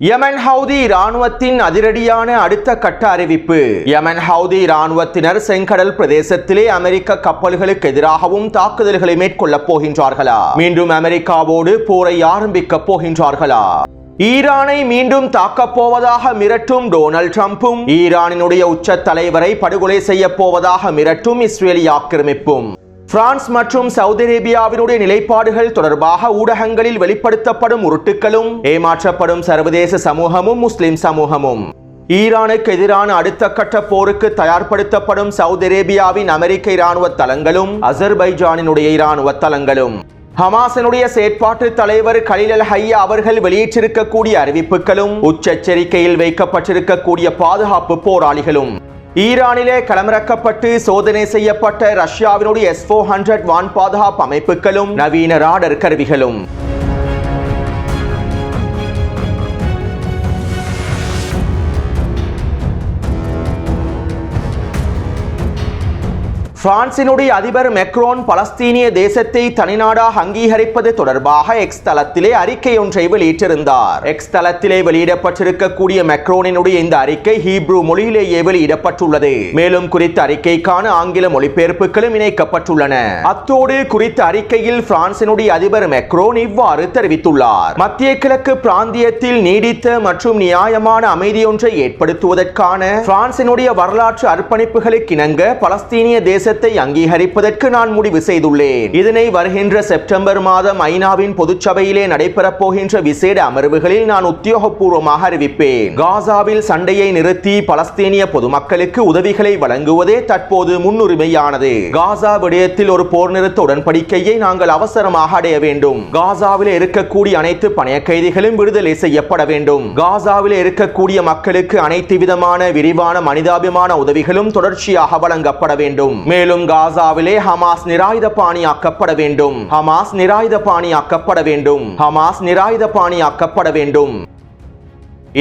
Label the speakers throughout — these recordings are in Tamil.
Speaker 1: யமன் ஹவுதி இராணுவத்தின் அதிரடியான அடுத்த கட்ட அறிவிப்பு. யமன் ஹவுதி இராணுவத்தினர் செங்கடல் பிரதேசத்திலே அமெரிக்க கப்பல்களுக்கு எதிராகவும் தாக்குதல்களை மேற்கொள்ளப் போகின்றார்களா? மீண்டும் அமெரிக்காவோடு போரை ஆரம்பிக்கப் போகின்றார்களா? ஈரானை மீண்டும் தாக்கப் போவதாக மிரட்டும் டொனால்ட் ட்ரம்பும், ஈரானினுடைய உச்ச தலைவரை படுகொலை செய்யப் போவதாக மிரட்டும் இஸ்ரேலிய ஆக்கிரமிப்பும், பிரான்ஸ் மற்றும் சவுதி அரேபியாவினுடைய நிலைப்பாடுகள் தொடர்பாக ஊடகங்களில் வெளிப்படுத்தப்படும் உருட்டுக்களும், ஏமாற்றப்படும் சர்வதேச சமூகமும் முஸ்லிம் சமூகமும், ஈரானுக்கு எதிரான அடுத்த கட்ட போருக்கு தயார்படுத்தப்படும் சவுதி அரேபியாவின் அமெரிக்க இராணுவ தளங்களும் அசர்பைஜானினுடைய இராணுவ தளங்களும், ஹமாஸினுடைய செயற்பாட்டு தலைவர் கலீல் அல் ஹையா அவர்கள் வெளியிட்டிருக்கக்கூடிய அறிவிப்புகளும், உச்செச்சரிக்கையில் வைக்கப்பட்டிருக்கக்கூடிய பாதுகாப்பு போராளிகளும், ஈரானிலே களமிறக்கப்பட்டு சோதனை செய்யப்பட்ட ரஷ்யாவினுடைய S-400 வான் பாதுகாப்பு அமைப்புகளும் நவீன ராடர் கருவிகளும், பிரான்சினுடைய அதிபர் மெக்ரோன் பலஸ்தீனிய தேசத்தை தனிநாடாக அங்கீகரிப்பது தொடர்பாக எக்ஸ் தளத்திலே அறிக்கை ஒன்றை வெளியிட்டிருந்தார். எக்ஸ் தளத்திலே வெளியிடப்பட்டிருக்கக்கூடிய மெக்ரோனினுடைய இந்த அறிக்கை ஹீப்ரு மொழியிலேயே வெளியிடப்பட்டுள்ளது. மேலும் குறித்த அறிக்கைக்கான ஆங்கில மொழிபெயர்ப்புகளும் இணைக்கப்பட்டுள்ளன. அத்தோடு குறித்த அறிக்கையில் பிரான்சினுடைய அதிபர் மெக்ரோன் இவ்வாறு தெரிவித்துள்ளார். மத்திய கிழக்கு பிராந்தியத்தில் நீடித்த மற்றும் நியாயமான அமைதியொன்றை ஏற்படுத்துவதற்கான பிரான்சினுடைய வரலாற்று அர்ப்பணிப்புகளுக்கு இணங்க பலஸ்தீனிய தேச அங்கீகரிப்பதற்கு நான் முடிவு செய்துள்ளேன். இதனை வருகின்ற செப்டம்பர் மாதம் ஐநாவின் பொதுச்சபையிலே நடைபெறப் போகின்ற விசேட அமர்வுகளில் நான் உத்தியோகபூர்வமாக அறிவிப்பேன். காசாவில் சண்டையை நிறுத்தி பலஸ்தீனிய பொதுமக்களுக்கு உதவிகளை வழங்குவதே தற்போது முன்னுரிமையானது. காசா விடயத்தில் ஒரு போர் நிறுத்த உடன்படிக்கையை நாங்கள் அவசரமாக அடைய வேண்டும். காசாவில் இருக்கக்கூடிய அனைத்து பணைய கைதிகளும் விடுதலை செய்யப்பட வேண்டும். காசாவில் இருக்கக்கூடிய மக்களுக்கு அனைத்து விதமான விரிவான மனிதாபிமான உதவிகளும் தொடர்ச்சியாக வழங்கப்பட வேண்டும். மேலும் காசாவிலே ஹமாஸ் நிராயுதபாணியாக்கப்பட வேண்டும். ஹமாஸ் நிராயுதபாணியாக்கப்பட வேண்டும். ஹமாஸ் நிராயுதபாணியாக்கப்பட வேண்டும்.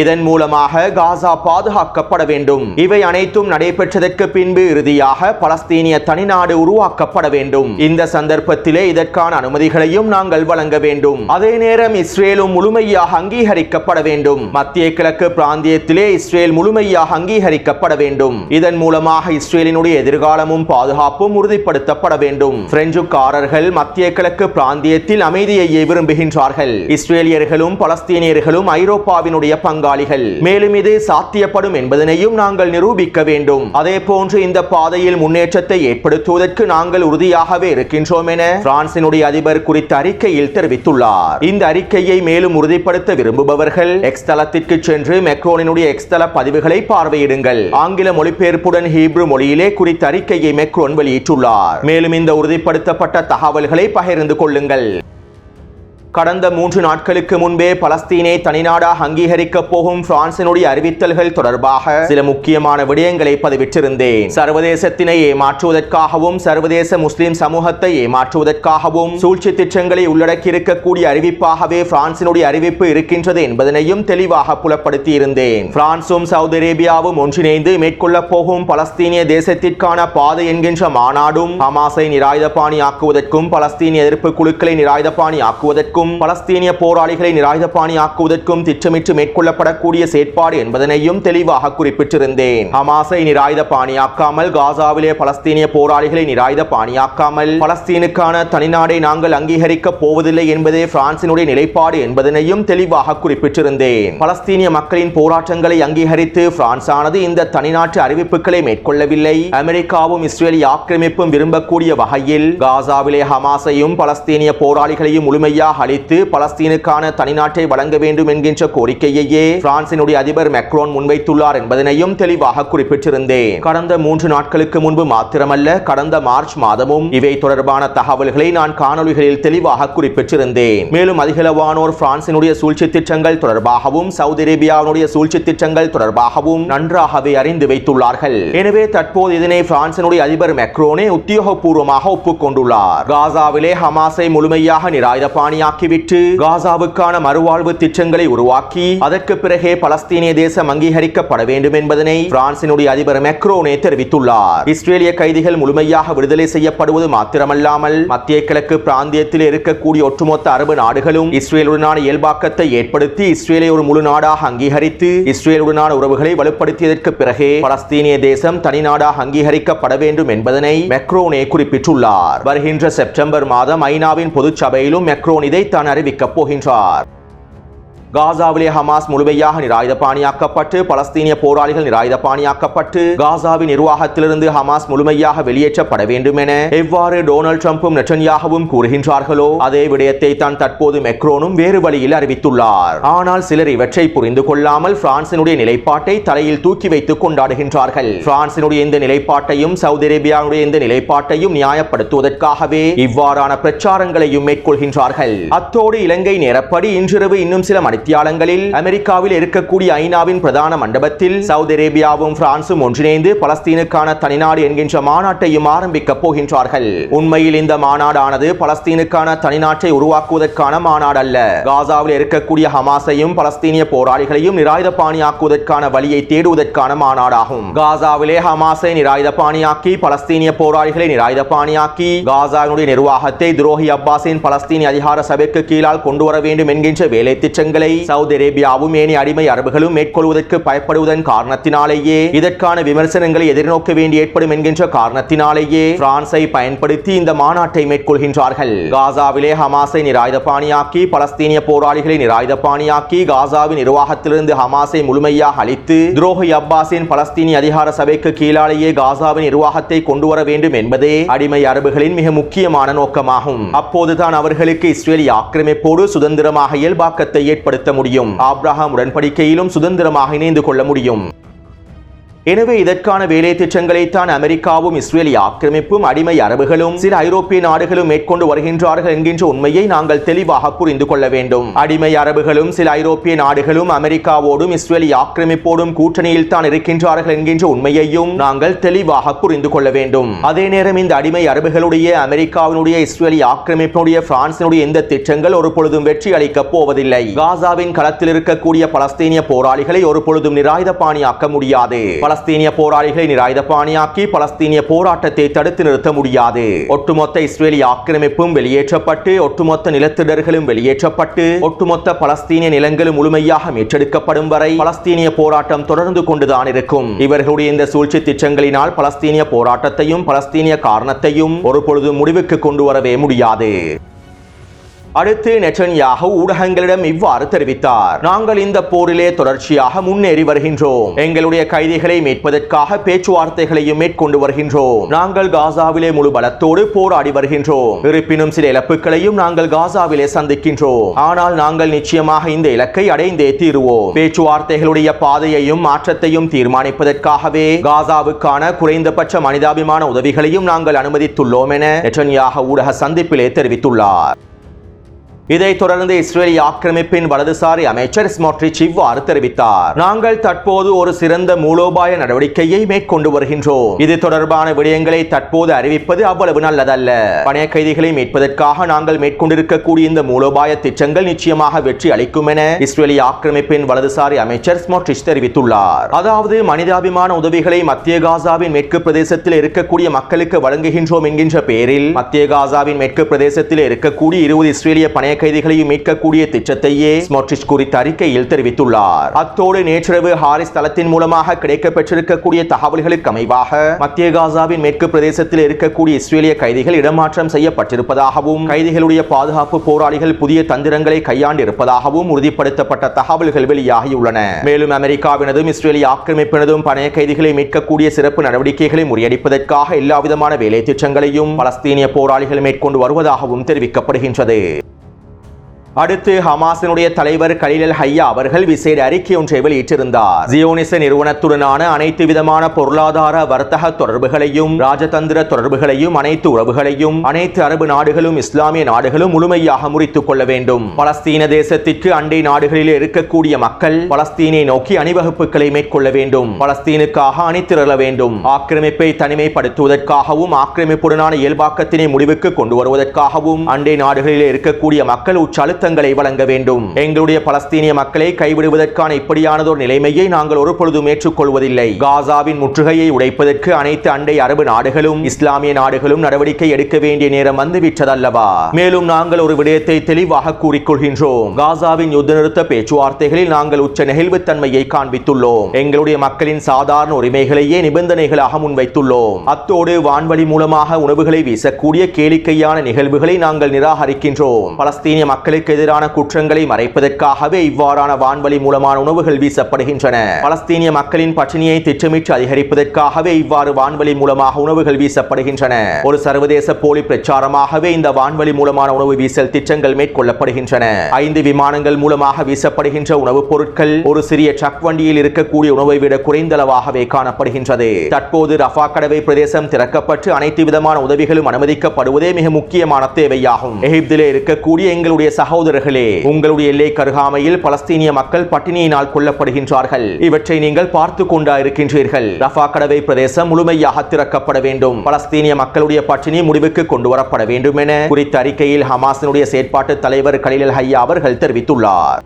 Speaker 1: இதன் மூலமாக காசா பாதுகாக்கப்பட வேண்டும். இவை அனைத்தும் நடைபெற்றதற்கு பின்பு இறுதியாக பலஸ்தீனிய தனிநாடு உருவாக்கப்பட வேண்டும். இந்த சந்தர்ப்பத்திலே இதற்கான அனுமதிகளையும் நாங்கள் வழங்க வேண்டும். அதே நேரம் இஸ்ரேலும் முழுமையாக அங்கீகரிக்கப்பட வேண்டும். மத்திய கிழக்கு பிராந்தியத்திலே இஸ்ரேல் முழுமையாக அங்கீகரிக்கப்பட வேண்டும். இதன் மூலமாக இஸ்ரேலினுடைய எதிர்காலமும் பாதுகாப்பும் உறுதிப்படுத்தப்பட வேண்டும். பிரெஞ்சுக்காரர்கள் மத்திய கிழக்கு பிராந்தியத்தில் அமைதியையே விரும்புகின்றார்கள். இஸ்ரேலியர்களும் பலஸ்தீனியர்களும் ஐரோப்பாவினுடைய பங்காளிகள். மேலும் இது சாத்தியப்படும் என்பதனையும் நாங்கள் நிரூபிக்க வேண்டும். அதே போன்று இந்த பாதையில் முன்னேற்றத்தை ஏற்படுத்துவதற்கு நாங்கள் உறுதியாகவே இருக்கின்றோம் என பிரான்சினுடைய அதிபர் குறித்த அறிக்கையில் தெரிவித்துள்ளார். இந்த அறிக்கையை மேலும் உறுதிப்படுத்த விரும்புபவர்கள் எக்ஸ் தளத்திற்கு சென்று மெக்ரோனினுடைய எக்ஸ் தள பதிவுகளை பார்வையிடுங்கள். ஆங்கில மொழிபெயர்ப்புடன் ஹீப்ரு மொழியிலே குறித்த அறிக்கையை மெக்ரோன் வெளியிட்டுள்ளார். மேலும் இந்த உறுதிப்படுத்தப்பட்ட தகவல்களை பகிர்ந்து கொள்ளுங்கள். கடந்த 3 நாட்களுக்கு முன்பே பலஸ்தீனை தனிநாடாக அங்கீகரிக்க போகும் பிரான்சினுடைய அறிவித்தல்கள் தொடர்பாக சில முக்கியமான விடயங்களை பதிவிட்டிருந்தேன். சர்வதேசத்தினை ஏமாற்றுவதற்காகவும் சர்வதேச முஸ்லிம் சமூகத்தை ஏமாற்றுவதற்காகவும் சூழ்ச்சி திட்டங்களை உள்ளடக்கி இருக்கக்கூடிய அறிவிப்பாகவே பிரான்சினுடைய அறிவிப்பு இருக்கின்றது என்பதனையும் தெளிவாக புலப்படுத்தி இருந்தேன். பிரான்சும் சவுதி அரேபியாவும் ஒன்றிணைந்து மேற்கொள்ள போகும் பலஸ்தீனிய தேசத்திற்கான பாதை என்கின்ற மாநாடும் ஹமாஸை நிராயுதபாணி ஆக்குவதற்கும் பலஸ்தீனிய எதிர்ப்பு குழுக்களை நிராயுதபாணி ஆக்குவதற்கும் பலஸ்தீனிய போராளிகளை நிராயுதபாணி ஆக்குவதற்கும் திட்டமிட்டு மேற்கொள்ளப்படக்கூடிய செயற்பாடு என்பதனையும் தெளிவாக குறிப்பிட்டிருந்தேன். ஹமாஸை நிராயுதபாணியாக்காமல், காசாவிலே பலஸ்தீனிய போராளிகளை நிராயுதபாணியாக்காமல் பலஸ்தீனுக்கான தனிநாடை நாங்கள் அங்கீகரிக்க போவதில்லை என்பதே பிரான்சினுடைய நிலைப்பாடு என்பதனையும் தெளிவாக குறிப்பிட்டிருந்தேன். பலஸ்தீனிய மக்களின் போராட்டங்களை அங்கீகரித்து பிரான்சானது இந்த தனிநாட்டு அறிவிப்புகளை மேற்கொள்ளவில்லை. அமெரிக்காவும் இஸ்ரேலிய ஆக்கிரமிப்பும் விரும்பக்கூடிய வகையில் காசாவிலே ஹமாஸையும் பலஸ்தீனிய போராளிகளையும் முழுமையாக பலஸ்தீனுக்கான தனிநாட்டை வழங்க வேண்டும் என்கின்ற கோரிக்கையையே பிரான்சினுடைய அதிபர் மெக்ரோன் முன்வைத்துள்ளார் என்பதனையும் தெளிவாக குறிப்பிட்டிருந்தேன். கடந்த 3 நாட்களுக்கு முன்பு மாத்திரமல்ல, கடந்த மார்ச் மாதமும் இவை தொடர்பான தகவல்களை நான் காணொலிகளில் தெளிவாக குறிப்பிட்டிருந்தேன். மேலும் அதிகளவானோர் பிரான்சினுடைய சூழ்ச்சி திட்டங்கள் தொடர்பாகவும் சவுதி அரேபியாவுடைய சூழ்ச்சி திட்டங்கள் தொடர்பாகவும் நன்றாகவே அறிந்து வைத்துள்ளார்கள். எனவே தற்போது இதனை பிரான்சினுடைய அதிபர் மெக்ரோனே உத்தியோகபூர்வமாக ஒப்புக்கொண்டுள்ளார். காசாவிலே ஹமாஸை முழுமையாக நிராயுதபாணியாக்கி இலக்காக்கிவிட்டு காசாவுக்கான மறுவாழ்வு திட்டங்களை உருவாக்கி அதற்கு பிறகே பலஸ்தீனிய தேசம் அங்கீகரிக்கப்பட வேண்டும் என்பதனை பிரான்சினுடைய அதிபர் மேக்ரோனே தெரிவித்துள்ளார். இஸ்ரேலிய கைதிகள் முழுமையாக விடுதலை செய்யப்படுவது மாத்திரமல்லாமல் மத்திய கிழக்கு பிராந்தியத்தில் இருக்கக்கூடிய ஒட்டுமொத்த அரபு நாடுகளும் இஸ்ரேலுடனான இயல்பாக்கத்தை ஏற்படுத்தி இஸ்ரேலை ஒரு முழு நாடாக அங்கீகரித்து இஸ்ரேலுடனான உறவுகளை வலுப்படுத்தியதற்கு பிறகே பலஸ்தீனிய தேசம் தனி நாடாக அங்கீகரிக்கப்பட வேண்டும் என்பதனை மேக்ரோனே குறிப்பிட்டுள்ளார். வருகின்ற செப்டம்பர் மாதம் ஐநாவின் பொதுச் சபையிலும் மேக்ரோன் இதைத்தான் அறிவிக்கப் போகின்றார். காசாவிலே ஹமாஸ் முழுமையாக நிராயுதபாணியாக்கப்பட்டு பலஸ்தீனிய போராளிகள் நிராயுதபாணியாக்கப்பட்டு காசாவின் நிர்வாகத்திலிருந்து ஹமாஸ் முழுமையாக வெளியேற்றப்பட வேண்டும் என எவ்வாறு டொனால்ட் ட்ரம்பும் நெட்டன்யாகுவும் கூறுகின்றார்களோ அதே விடயத்தை தான் தற்போது மேக்ரோனும் வேறு வழியில் அறிவித்துள்ளார். ஆனால் சிலர் இவற்றை புரிந்து கொள்ளாமல் பிரான்சினுடைய நிலைப்பாட்டை தலையில் தூக்கி வைத்துக் கொண்டாடுகின்றார்கள். பிரான்சினுடைய இந்த நிலைப்பாட்டையும் சவுதி அரேபியாவுடைய இந்த நிலைப்பாட்டையும் நியாயப்படுத்துவதற்காகவே இவ்வாறான பிரச்சாரங்களையும் மேற்கொள்கின்றார்கள். அத்தோடு இலங்கை நேரப்படி இன்றிரவு இன்னும் சில மணித்தியாலங்களில் அமெரிக்காவில் இருக்கக்கூடிய ஐநாவின் பிரதான மண்டபத்தில் சவுதி அரேபியாவும் பிரான்சும் ஒன்றிணைந்து பலஸ்தீனுக்கான தனிநாடு என்கின்ற மாநாட்டையும் ஆரம்பிக்கப் போகின்றார்கள். உண்மையில் இந்த மாநாடானது பலஸ்தீனுக்கான தனிநாட்டை உருவாக்குவதற்கான மாநாடு அல்ல. காசாவில் இருக்கக்கூடிய ஹமாஸையும் பலஸ்தீனிய போராளிகளையும் நிராயுதபாணியாக்குவதற்கான வழியை தேடுவதற்கான மாநாடாகும். காசாவிலே ஹமாஸை நிராயுதபாணியாக்கி பலஸ்தீனிய போராளிகளை நிராயுதபாணியாக்கி காசாவினுடைய நிர்வாகத்தை துரோகி அப்பாஸின் பலஸ்தீனிய அதிகார சபைக்கு கீழால் கொண்டு வர வேண்டும் என்கின்ற வேலை திட்டங்களை சவுதி அரேபியாவும் ஏனைய அடிமை அரபுகளும் மேற்கொள்வதற்கு பயப்படுவதன் காரணத்தினாலேயே இதற்கான விமர்சனங்களை எதிர்நோக்க வேண்டி ஏற்படும் என்கின்ற காரணத்தினாலேயே பிரான்சை பயன்படுத்தி இந்த மாநாட்டை மேற்கொள்கின்றார்கள். காசாவிலே ஹமாஸை நிராயுதபாணியாக்கி பலஸ்தீனிய போராளிகளை நிராயுதபாணியாக்கி காசாவின் நிர்வாகத்திலிருந்து ஹமாஸை முழுமையாக அழித்து துரோகி அப்பாஸின் பலஸ்தீனிய அதிகார சபைக்கு கீழாலேயே காசாவின் நிர்வாகத்தை கொண்டு வர வேண்டும் என்பதே அடிமை அரபுகளின் மிக முக்கியமான நோக்கமாகும். அப்போதுதான் அவர்களுக்கு இஸ்ரேலிய ஆக்கிரமிப்போடு சுதந்திரமாக இயல்பாக்கத்தை ஏற்படுத்த முடியும். ஆபிரகாம் உடன்படிக்கையிலும் சுதந்திரமாக இணைந்து கொள்ள முடியும். எனவே இதற்கான வேலை திட்டங்களைத்தான் அமெரிக்காவும் இஸ்ரேலிய ஆக்கிரமிப்பும் அடிமை அரபுகளும் சில ஐரோப்பிய நாடுகளும் மேற்கொண்டு வருகின்றார்கள் என்கின்ற உண்மையை நாங்கள் தெளிவாக புரிந்து கொள்ள வேண்டும். அடிமை அரபுகளும் சில ஐரோப்பிய நாடுகளும் அமெரிக்காவோடும் இஸ்ரேலிய ஆக்கிரமிப்போடும் கூட்டணியில் தான் இருக்கின்றார்கள் என்கின்ற உண்மையையும் நாங்கள் தெளிவாக புரிந்து கொள்ள வேண்டும். அதே நேரம் இந்த அடிமை அரபுகளுடைய அமெரிக்காவினுடைய இஸ்ரேலிய ஆக்கிரமிப்பினுடைய பிரான்சினுடைய எந்த திட்டங்கள் ஒரு பொழுதும் வெற்றி அளிக்கப் போவதில்லை. காசாவின் களத்தில் இருக்கக்கூடிய பலஸ்தீனிய போராளிகளை ஒரு பொழுதும் நிராயுதபாணியாக்க முடியாது. பலஸ்தீனிய போராளிகளை நிராயுதபாணியாக்கி பலஸ்தீனிய போராட்டத்தை தடுத்து நிறுத்த முடியாது. ஒட்டுமொத்த இஸ்ரேலிய ஆக்கிரமிப்பும் வெளியேற்றப்பட்டு ஒட்டுமொத்த நிலத்திடர்களும் வெளியேற்றப்பட்டு ஒட்டுமொத்த பலஸ்தீனிய நிலங்களும் முழுமையாக மீட்டெடுக்கப்படும் வரை பலஸ்தீனிய போராட்டம் தொடர்ந்து கொண்டுதான் இருக்கும். இவர்களுடைய இந்த சூழ்ச்சி திட்டங்களினால் பலஸ்தீனிய போராட்டத்தையும் பலஸ்தீனிய காரணத்தையும் ஒரு பொழுது முடிவுக்கு கொண்டு வரவே முடியாது. அடுத்து நெட்டன்யாஹு ஊடகங்களிடம் இவ்வாறு தெரிவித்தார். நாங்கள் இந்த போரிலே தொடர்ச்சியாக முன்னேறி வருகின்றோம். எங்களுடைய கைதிகளை மீட்பதற்காக பேச்சுவார்த்தைகளையும் மேற்கொண்டு வருகின்றோம். நாங்கள் காசாவிலே முழு பலத்தோடு போராடி வருகின்றோம். இருப்பினும் சில இழப்புகளையும் நாங்கள் காசாவிலே சந்திக்கின்றோம். ஆனால் நாங்கள் நிச்சயமாக இந்த இலக்கை அடைந்தே தீருவோம். பேச்சுவார்த்தைகளுடைய பாதையையும் மாற்றத்தையும் தீர்மானிப்பதற்காகவே காசாவுக்கான குறைந்தபட்ச மனிதாபிமான உதவிகளையும் நாங்கள் அனுமதித்துள்ளோம் என நெட்டன்யாஹு ஊடக சந்திப்பிலே தெரிவித்துள்ளார். இதைத் தொடர்ந்து இஸ்ரேலிய ஆக்கிரமிப்பின் வலதுசாரி அமைச்சர் ஸ்மோட்ரிச் இவ்வாறு தெரிவித்தார். நாங்கள் தற்போது ஒரு சிறந்த மூலோபாய நடவடிக்கையை மேற்கொண்டு வருகின்றோம். இது தொடர்பான விடயங்களை தற்போது அறிவிப்பது அவ்வளவு நல்லதல்ல. பணைய கைதிகளை மீட்பதற்காக நாங்கள் மேற்கொண்டிருக்கக்கூடிய இந்த மூலோபாய திட்டங்கள் நிச்சயமாக வெற்றி அளிக்கும் என இஸ்ரேலிய ஆக்கிரமிப்பின் வலதுசாரி அமைச்சர் ஸ்மோட்ரிச் தெரிவித்துள்ளார். அதாவது மனிதாபிமான உதவிகளை மத்திய காசாவின் மேற்கு பிரதேசத்தில் இருக்கக்கூடிய மக்களுக்கு வழங்குகின்றோம் என்கின்ற பெயரில் மத்திய காசாவின் மேற்கு பிரதேசத்தில் இருக்கக்கூடிய 20 இஸ்ரேலிய பணைய கைதிகளையும் மீட்கக்கூடிய திட்டத்தையே ஸ்மோட்ரிச் குறித்த அறிக்கையில் தெரிவித்துள்ளார். அத்தோடு நேற்றிரவு ஹாரிஸ் தளத்தின் மூலமாக கிடைக்கப்பெற்றிருக்கக்கூடிய தகவல்களுக்கு அமைவாக மத்திய காசாவின் மேற்கு பிரதேசத்தில் இருக்கக்கூடிய இஸ்ரேலிய கைதிகள் இடமாற்றம் செய்யப்பட்டிருப்பதாகவும் கைதிகளுடைய பாதுகாப்பு போராளிகள் புதிய தந்திரங்களை கையாண்டிருப்பதாகவும் உறுதிப்படுத்தப்பட்ட தகவல்கள் வெளியாகியுள்ளன. மேலும் அமெரிக்காவினதும் இஸ்ரேலிய ஆக்கிரமிப்பினதும் பணைய கைதிகளை மீட்கக்கூடிய சிறப்பு நடவடிக்கைகளை முறியடிப்பதற்காக எல்லாவிதமான வேலை திட்டங்களையும் பலஸ்தீனிய போராளிகள் மேற்கொண்டு வருவதாகவும் தெரிவிக்கப்படுகின்றது. அடுத்து ஹமாஸினுடைய தலைவர் கலீல் அல் ஹய்யா அவர்கள் விசேட அறிக்கை ஒன்றை வெளியிட்டிருந்தார். ஜியோனிச நிறுவனத்துடனான அனைத்து விதமான பொருளாதார வர்த்தக தொடர்புகளையும் ராஜதந்திர தொடர்புகளையும் அனைத்து உறவுகளையும் அனைத்து அரபு நாடுகளும் இஸ்லாமிய நாடுகளும் முழுமையாக முறித்துக் கொள்ள வேண்டும். பலஸ்தீன தேசத்திற்கு அண்டை நாடுகளில் இருக்கக்கூடிய மக்கள் பலஸ்தீனை நோக்கி அணிவகுப்புகளை மேற்கொள்ள வேண்டும். பலஸ்தீனுக்காக அணிதிரள வேண்டும். ஆக்கிரமிப்பை தனிமைப்படுத்துவதற்காகவும் ஆக்கிரமிப்புடனான இயல்பாக்கத்தினை முடிவுக்கு கொண்டு வருவதற்காகவும் அண்டை நாடுகளில் இருக்கக்கூடிய மக்கள் உச்ச அழுத்தங்களை வழங்க வேண்டும். எங்களுடைய பலஸ்தீனிய மக்களை கைவிடுவதற்கான இப்படியானதொரு நிலைமையை நாங்கள் ஒரு பொழுதும் ஏற்றுக்கொள்வதில்லை. காசாவின் முற்றுகையை உடைப்பதற்கு அனைத்து அண்டை அரபு நாடுகளும் இஸ்லாமிய நாடுகளும் நடவடிக்கை எடுக்க வேண்டிய நேரம் வந்துவிட்டதல்லவா? மேலும் நாங்கள் ஒரு விடயத்தை தெளிவாக கூறிக்கொள்கின்றோம். காசாவின் யுத்த நிறுத்த பேச்சுவார்த்தைகளில் நாங்கள் உச்ச நெகிழ்வுத்தன்மையை காண்பித்துள்ளோம். எங்களுடைய மக்களின் சாதாரண உரிமைகளையே நிபந்தனைகளாக முன்வைத்துள்ளோம். அத்தோடு வான்வழி மூலமாக உணவுகளை வீசக்கூடிய கேளிக்கையான நிகழ்வுகளை நாங்கள் நிராகரிக்கின்றோம். பலஸ்தீனிய மக்களுக்கு எதிரான குற்றங்களை மறைப்பதற்காகவே இவ்வாறான வான்வழி மூலமான உணவுகள் வீசப்படுகின்றன. பலஸ்தீனிய மக்களின் பட்டினியை திட்டமிட்டு அதிகரிப்பதற்காகவே இவ்வாறு வான்வழி மூலமாக உணவுகள் வீசப்படுகின்றன. ஒரு சர்வதேச போலி பிரச்சாரமாகவே இந்த வான்வழி மூலமான உணவு வீசல் திட்டங்கள் மேற்கொள்ளப்படுகின்றன. 5 விமானங்கள் மூலமாக வீசப்படுகின்ற உணவுப் பொருட்கள் ஒரு சிறிய ட்ரக் வண்டியில் இருக்கக்கூடிய உணவை விட குறைந்தளவாகவே காணப்படுகின்றது. தற்போது ரஃபா கடவை பிரதேசம் திறக்கப்பட்டு அனைத்து விதமான உதவிகளும் அனுமதிக்கப்படுவதே மிக முக்கியமான தேவையாகும். எகிப்திலே இருக்கக்கூடிய எங்களுடைய சகோதரர்களே, உங்களுடைய எல்லை கருகாமையில் பலஸ்தீனிய மக்கள் பட்டினியினால் கொல்லப்படுகின்றார்கள். இவற்றை நீங்கள் பார்த்து கொண்டா இருக்கின்றீர்கள். ரஃபா கடவை பிரதேசம் முழுமையாக திறக்கப்பட வேண்டும். பலஸ்தீனிய மக்களுடைய பட்டினி முடிவுக்கு கொண்டு வரப்பட வேண்டும் என குறித்த அறிக்கையில் ஹமாஸினுடைய செயற்பாட்டு தலைவர் கலீல் அல் ஹய்யா அவர்கள் தெரிவித்துள்ளார்.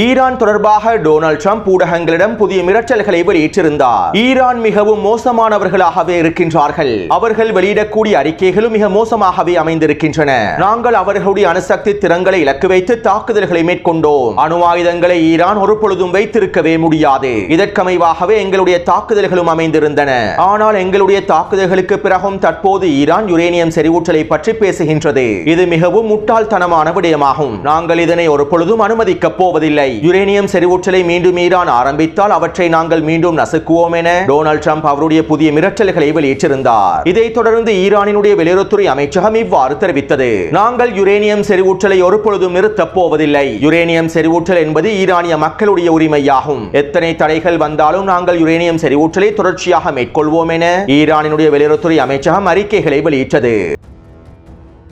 Speaker 1: ஈரான் தொடர்பாக டொனால்ட் ட்ரம்ப் ஊடகங்களிடம் புதிய மிரட்டல்களை வெளியிட்டிருந்தார். ஈரான் மிகவும் மோசமானவர்களாகவே இருக்கின்றார்கள். அவர்கள் வெளியிடக்கூடிய அறிக்கைகளும் மிக மோசமாகவே அமைந்திருக்கின்றன. நாங்கள் அவர்களுடைய அணுசக்தி திறன்களை இலக்கு வைத்து தாக்குதல்களை மேற்கொண்டோம். அணு ஆயுதங்களை ஈரான் ஒரு பொழுதும் வைத்திருக்கவே முடியாது. இதற்கமைவாகவே எங்களுடைய தாக்குதல்களும் அமைந்திருந்தன. ஆனால் எங்களுடைய தாக்குதல்களுக்கு பிறகும் தற்போது ஈரான் யுரேனியம் செறிவூட்டலை பற்றி பேசுகின்றது. இது மிகவும் முட்டாள்தனமான விடயமாகும். நாங்கள் இதனை ஒரு பொழுதும் அனுமதிக்கப் போவதில்லை. யுரேனியம் செறிவூட்டலை மீண்டும் ஈரான் ஆரம்பித்தால் அவற்றை நாங்கள் மீண்டும் நசுக்குவோம் என டொனால்ட் ட்ரம்ப் அவருடைய புதிய மிரட்டல்களை வெளியிட்டிருந்தார். இதைத் தொடர்ந்து ஈரானினுடைய வெளியுறவுத்துறை அமைச்சகம் இவ்வாறு தெரிவித்தது. நாங்கள் யுரேனியம் செறிவூட்டலை ஒரு பொழுதும் நிறுத்தப் போவதில்லை. யுரேனியம் செறிவூட்டல் என்பது ஈரானிய மக்களுடைய உரிமையாகும். எத்தனை தடைகள் வந்தாலும் நாங்கள் யுரேனியம் செறிவூட்டலை தொடர்ச்சியாக மேற்கொள்வோம் என ஈரானினுடைய வெளியுறவுத்துறை அமைச்சகம் அறிக்கைகளை வெளியிட்டது.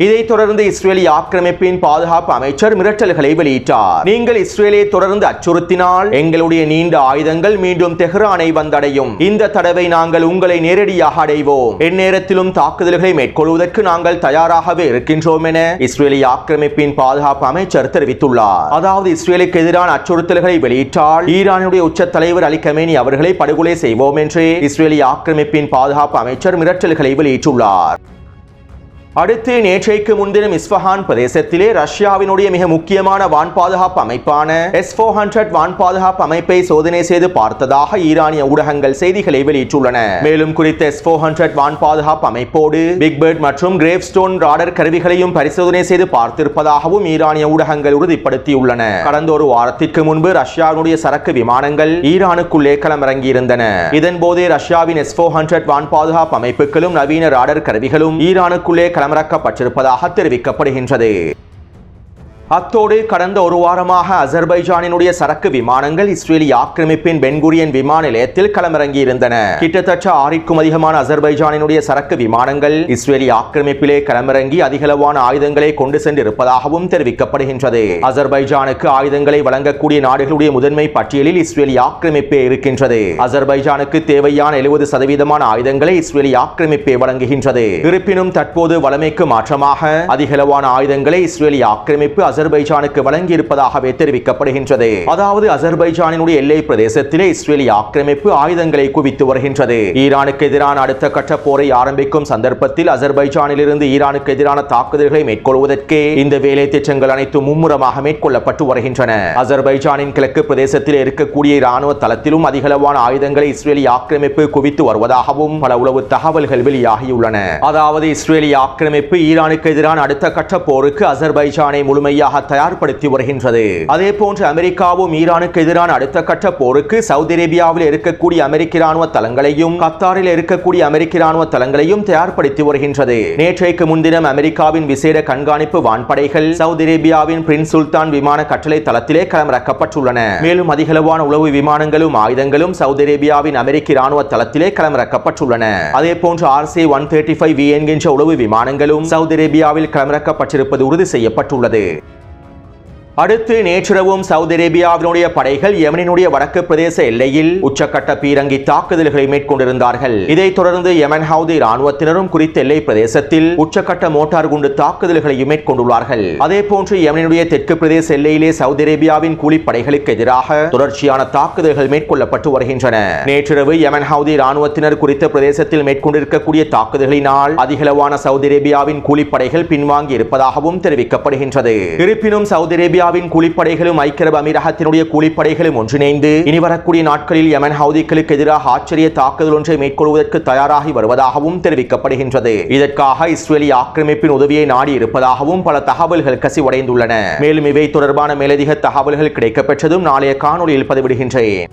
Speaker 1: இதைத் தொடர்ந்து இஸ்ரேலிய ஆக்கிரமிப்பின் பாதுகாப்பு அமைச்சர் மிரட்டல்களை வெளியிட்டார். நீங்கள் இஸ்ரேலை தொடர்ந்து அச்சுறுத்தினால் எங்களுடைய நீண்ட ஆயுதங்கள் மீண்டும் தெஹ்ரானை வந்தடையும். இந்த தடவை நாங்கள் உங்களை நேரடியாக அடைவோம். எந்நேரத்திலும் தாக்குதல்களை மேற்கொள்வதற்கு நாங்கள் தயாராகவே இருக்கின்றோம் என இஸ்ரேலிய ஆக்கிரமிப்பின் பாதுகாப்பு அமைச்சர் தெரிவித்துள்ளார். அதாவது இஸ்ரேலுக்கு எதிரான அச்சுறுத்தல்களை வெளியிட்டால் ஈரானுடைய உச்ச தலைவர் அலி கமேனி அவர்களை படுகொலை செய்வோம் என்று இஸ்ரேலிய ஆக்கிரமிப்பின் பாதுகாப்பு அமைச்சர் மிரட்டல்களை வெளியிட்டுள்ளார். அடுத்து நேற்றைக்கு முன்தினம் இஸ்ஃபஹான் பிரதேசத்திலே ரஷ்யாவினுடைய மிக முக்கியமான வான் பாதுகாப்பு அமைப்பான S-400 வான் பாதுகாப்பு அமைப்பை சோதனை செய்து பார்த்ததாக ஈரானிய ஊடகங்கள் செய்திகளை வெளியிட்டுள்ளன. மேலும் குறித்த S-400 வான் பாதுகாப்பு அமைப்போடு பிக் பேர்ட் மற்றும் கிரேவ்ஸ்டோன் ராடர் கருவிகளையும் பரிசோதனை செய்து பார்த்திருப்பதாகவும் ஈரானிய ஊடகங்கள் உறுதிப்படுத்தியுள்ளன. கடந்த ஒரு வாரத்திற்கு முன்பு ரஷ்யாவினுடைய சரக்கு விமானங்கள் ஈரானுக்குள்ளே களமிறங்கியிருந்தன. இதன்போதே ரஷ்யாவின் S-400 வான் பாதுகாப்பு அமைப்புகளும் நவீன ராடர் கருவிகளும் ஈரானுக்குள்ளே களமிறக்கப்பட்டிருப்பதாக தெரிவிக்கப்படுகின்றது. அத்தோடு கடந்த ஒரு வாரமாக அசர்பைஜானினுடைய சரக்கு விமானங்கள் இஸ்ரேலிய ஆக்கிரமிப்பின் பென்குரியன் விமான நிலையத்தில் களமிறங்கி இருந்தன. கிட்டத்தட்ட 6க்கும் அதிகமான அசர்பைஜானினுடைய சரக்கு விமானங்கள் இஸ்ரேலிய ஆக்கிரமிப்பிலே களமிறங்கி அதிகளவான ஆயுதங்களை கொண்டு சென்றிருப்பதாகவும் தெரிவிக்கப்படுகின்றது. அசர்பைஜானுக்கு ஆயுதங்களை வழங்கக்கூடிய நாடுகளுடைய முதன்மை பட்டியலில் இஸ்ரேலிய ஆக்கிரமிப்பே இருக்கின்றது. அசர்பைஜானுக்கு தேவையான 70% ஆயுதங்களை இஸ்ரேலிய ஆக்கிரமிப்பே வழங்குகின்றது. இருப்பினும் தற்போது வளமைக்கு மாற்றமாக அதிகளவான ஆயுதங்களை இஸ்ரேலிய ஆக்கிரமிப்பு அசர்பைஜானுக்கு வழங்கி இருப்பதாகவே தெரிவிக்கப்படுகின்றது. அதாவது அசர்பைஜானினுடைய எல்லை பிரதேசத்திலே இஸ்ரேலிய ஆக்கிரமிப்பு ஆயுதங்களை குவித்து வருகின்றது. ஈரானுக்கு எதிரான அடுத்த கட்ட போரை ஆரம்பிக்கும் சந்தர்ப்பத்தில் அசர்பைஜானிலிருந்து ஈரானுக்கு எதிரான தாக்குதல்களை மேற்கொள்வதற்கே இந்த வேலை திட்டங்கள் அனைத்தும் மும்முரமாக மேற்கொள்ளப்பட்டு வருகின்றன. அசர்பைஜானின் கிழக்கு பிரதேசத்தில் இருக்கக்கூடிய இராணுவ தளத்திலும் அதிகளவான ஆயுதங்களை இஸ்ரேலிய ஆக்கிரமிப்பு குவித்து வருவதாகவும் பல உளவு தகவல்கள் வெளியாகியுள்ளன. அதாவது இஸ்ரேலிய ஆக்கிரமிப்பு ஈரானுக்கு எதிரான அடுத்த கட்ட போருக்கு அசர்பைஜானை முழுமையாக தயார்படுத்தி வருகின்றது. அதே போன்று அமெரிக்காவும் ஈரானுக்கு எதிரான அடுத்த கட்ட போருக்கு சவுதி அரேபியாவில் இருக்கக்கூடிய அமெரிக்க இராணுவ தளங்களையும் கத்தாரில் இருக்கக்கூடிய அமெரிக்க இராணுவ தளங்களையும் தயார்படுத்தி வருகின்றது. நேற்றைக்கு முன்தினம் அமெரிக்காவின் விசேட கண்காணிப்பு வான்படைகள் சவுதி அரேபியாவின் பிரின்ஸ் சுல்தான் விமான கட்டளை தளத்திலே களமிறக்கப்பட்டுள்ளன. மேலும் அதிகளவான உளவு விமானங்களும் ஆயுதங்களும் சவுதி அரேபியாவின் அமெரிக்க இராணுவ தளத்திலே களமிறக்கப்பட்டுள்ளன. அதே போன்று RC-135V என்கின்ற உளவு விமானங்களும் சவுதி அரேபியாவில் களமிறக்கப்பட்டிருப்பது உறுதி செய்யப்பட்டுள்ளது. அடுத்து நேற்றிரவும் சவுதி அரேபியாவினுடைய படைகள் யெமனினுடைய வடக்கு பிரதேச எல்லையில் உச்சக்கட்ட பீரங்கி தாக்குதல்களை மேற்கொண்டிருந்தார்கள். இதைத் தொடர்ந்து யெமன் ஹவுதி ராணுவத்தினரும் குறித்த எல்லை பிரதேசத்தில் உச்சக்கட்ட மோட்டார் குண்டு தாக்குதல்களையும் மேற்கொண்டுள்ளார்கள். அதேபோன்று யெமனினுடைய தெற்கு பிரதேச எல்லையிலே சவுதி அரேபியாவின் கூலிப்படைகளுக்கு எதிராக தொடர்ச்சியான தாக்குதல்கள் மேற்கொள்ளப்பட்டு வருகின்றன. நேற்றிரவு யெமன் ஹவுதி ராணுவத்தினர் குறித்த பிரதேசத்தில் மேற்கொண்டிருக்கக்கூடிய தாக்குதல்களினால் அதிகளவான சவுதி அரேபியாவின் கூலிப்படைகள் பின்வாங்கி இருப்பதாகவும் தெரிவிக்கப்படுகின்றது. இருப்பினும் சவுதி அரேபியாவின் கூலிப்படைகளும் ஐக்கிய அரபு அமீரகத்தினுடைய கூலிப்படைகளும் ஒன்றிணைந்து இனி வரக்கூடிய நாட்களில் யெமன் ஹவுதிகளுக்கு எதிராக ஆச்சரிய தாக்குதல் ஒன்றை மேற்கொள்வதற்கு தயாராகி வருவதாகவும் தெரிவிக்கப்படுகின்றது. இதற்காக இஸ்ரேலிய ஆக்கிரமிப்பின் உதவியை நாடி இருப்பதாகவும் பல தகவல்கள் கசிவடைந்துள்ளன. மேலும் இவை தொடர்பான மேலதிக தகவல்கள் கிடைக்கப்பெற்றதும் நாளைய காணொலியில் பதிவிடுகின்றேன்.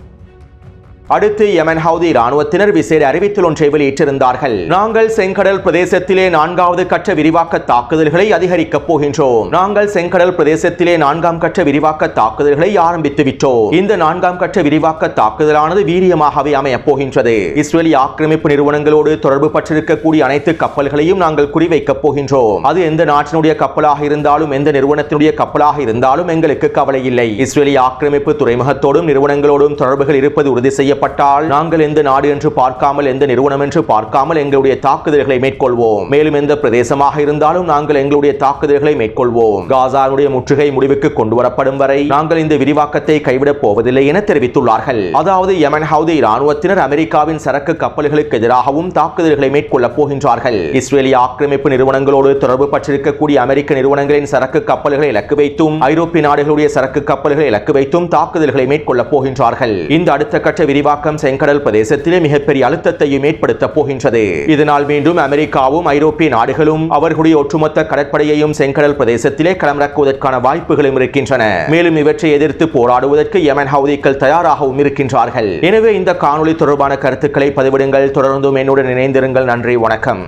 Speaker 1: அடுத்து யெமன் ஹவுதி ராணுவத்தினர் விசேட அறிவித்தல் ஒன்றை வெளியிட்டிருந்தார்கள். நாங்கள் செங்கடல் பிரதேசத்திலே 4வது கட்ட விரிவாக்க தாக்குதல்களை அதிகரிக்கப் போகின்றோம். நாங்கள் செங்கடல் பிரதேசத்திலே 4ஆம் கட்ட விரிவாக்க தாக்குதல்களை ஆரம்பித்து விட்டோம். இந்த 4ஆம் கட்ட விரிவாக்க தாக்குதலானது வீரியமாகவே அமையப் போகின்றது. இஸ்ரேலிய ஆக்கிரமிப்பு நிறுவனங்களோடு தொடர்பு பற்றிருக்கக்கூடிய அனைத்து கப்பல்களையும் நாங்கள் குறிவைக்கப் போகின்றோம். அது எந்த நாட்டினுடைய கப்பலாக இருந்தாலும் எந்த நிறுவனத்தினுடைய கப்பலாக இருந்தாலும் எங்களுக்கு கவலை இல்லை. இஸ்ரேலிய ஆக்கிரமிப்பு துறைமுகத்தோடும் நிறுவனங்களோடும் தொடர்புகள் இருப்பது உறுதி செய்ய நாங்கள் எந்த நாடு என்று பார்க்காமல் எந்த நிறுவனம் என்று பார்க்காமல் எங்களுடைய தாக்குதல்களை மேற்கொள்வோம். மேலும் எந்த பிரதேசமாக இருந்தாலும் நாங்கள் எங்களுடைய தாக்குதல்களை மேற்கொள்வோம். காசாவுடைய முற்றுகை முடிவுக்கு கொண்டு வரப்படும் வரை நாங்கள் இந்த விரிவாக்கத்தை கைவிடப் போவதில்லை என தெரிவித்துள்ளார்கள். அதாவது யெமன் ஹவுதி ராணுவத்தினர் அமெரிக்காவின் சரக்கு கப்பல்களுக்கு எதிராகவும் தாக்குதல்களை மேற்கொள்ளப் போகின்றார்கள். இஸ்ரேலிய ஆக்கிரமிப்பு நிறுவனங்களோடு தொடர்பு பற்றிருக்கக்கூடிய அமெரிக்க நிறுவனங்களின் சரக்கு கப்பல்களை இலக்கு வைத்தும் ஐரோப்பிய நாடுகளுடைய சரக்கு கப்பல்களை இலக்கு வைத்தும் தாக்குதல்களை மேற்கொள்ளப் போகின்றார்கள். இந்த அடுத்த கட்ட விரிவாக்கம் செங்கடல் பிரதேசத்திலே மிகப்பெரிய அழுத்தத்தையும் ஏற்படுத்த போகின்றது. இதனால் மீண்டும் அமெரிக்காவும் ஐரோப்பிய நாடுகளும் அவர்களுடைய ஒட்டுமொத்த கடற்படையையும் செங்கடல் பிரதேசத்திலே களமிறக்குவதற்கான வாய்ப்புகளும் இருக்கின்றன. மேலும் இவற்றை எதிர்த்து போராடுவதற்கு யெமன் ஹவுதிகள் தயாராகவும் இருக்கின்றார்கள். எனவே இந்த காணொளி தொடர்பான கருத்துக்களை பதிவிடுங்கள். தொடர்ந்தும் என்னுடன் இணைந்திருங்கள். நன்றி, வணக்கம்.